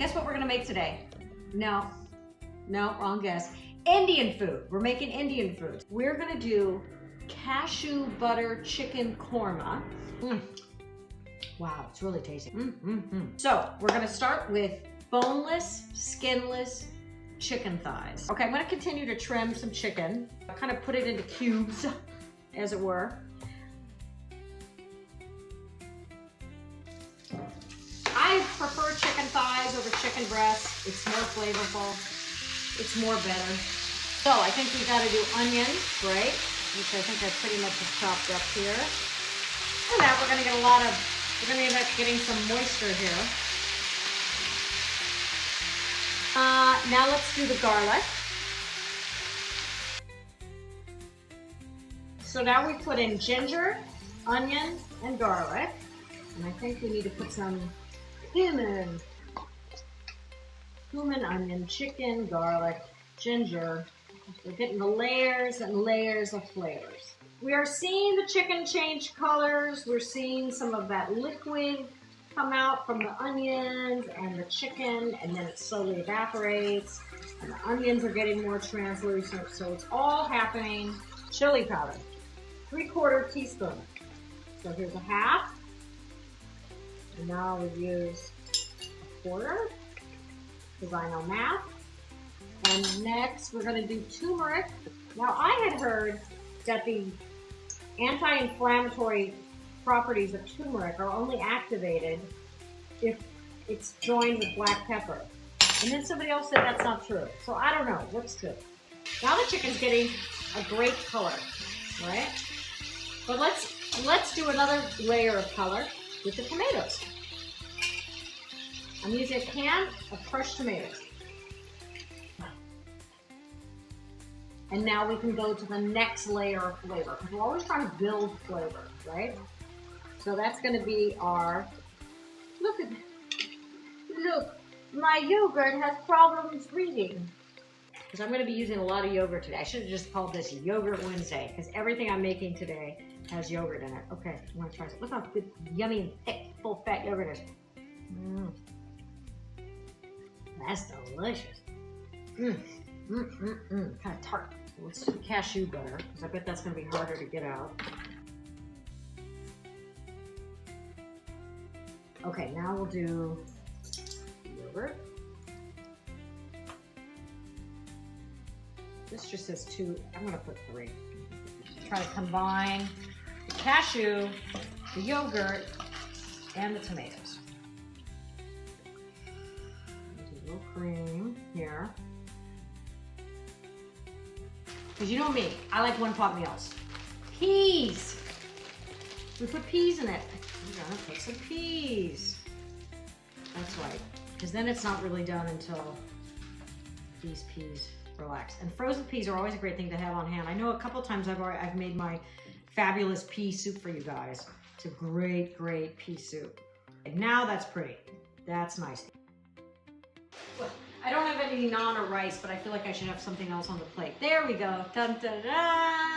Guess what we're gonna make today? No, wrong guess. Indian food. We're making Indian food. We're gonna do cashew butter chicken korma. Wow, it's really tasty. So we're gonna start with boneless, skinless chicken thighs. Okay, I'm gonna continue to trim some chicken. I'll kind of put it into cubes, as it were. I prefer chicken thighs over chicken breasts. It's more flavorful. It's more better. So I think we gotta do onion, right? Which I think I pretty much have chopped up here. And that we're gonna get we're gonna end up getting some moisture here. Now let's do the garlic. So now we put in ginger, onion, and garlic. And I think we need to put some cumin, onion, chicken, garlic, ginger. We're getting the layers and layers of flavors. We are seeing the chicken change colors. We're seeing some of that liquid come out from the onions and the chicken, and then it slowly evaporates. And the onions are getting more translucent, so it's all happening. Chili powder, 3/4 teaspoon. So here's a half. And now we use a 1/4, because I know math. And next we're going to do turmeric. Now I had heard that the anti-inflammatory properties of turmeric are only activated if it's joined with black pepper. And then somebody else said that's not true. So I don't know what's true. Now the chicken's getting a great color, right? But let's do another layer of color with the tomatoes. I'm using a can of crushed tomatoes. And now we can go to the next layer of flavor, because we're always trying to build flavor, right? So that's gonna be our, look, my yogurt has problems reading. Because I'm gonna be using a lot of yogurt today. I should have just called this Yogurt Wednesday, because everything I'm making today has yogurt in it. Okay, I'm gonna try some. Look how good, yummy, and thick, full fat yogurt is. That's delicious. Kind of tart. Let's do cashew butter, because I bet that's going to be harder to get out. Okay, now we'll do yogurt. This just says 2. I'm going to put 3. Try to combine the cashew, the yogurt, and the tomatoes. Do a little cream here. Because you know me, I like one-pot meals. Peas! We put peas in it. We're gonna put some peas. That's right. Because then it's not really done until these peas relax. And frozen peas are always a great thing to have on hand. I know a couple times I've made my fabulous pea soup for you guys. It's a great, great pea soup. And now that's pretty. That's nice. I don't have any naan or rice, but I feel like I should have something else on the plate. There we go. Dun, dun, dun.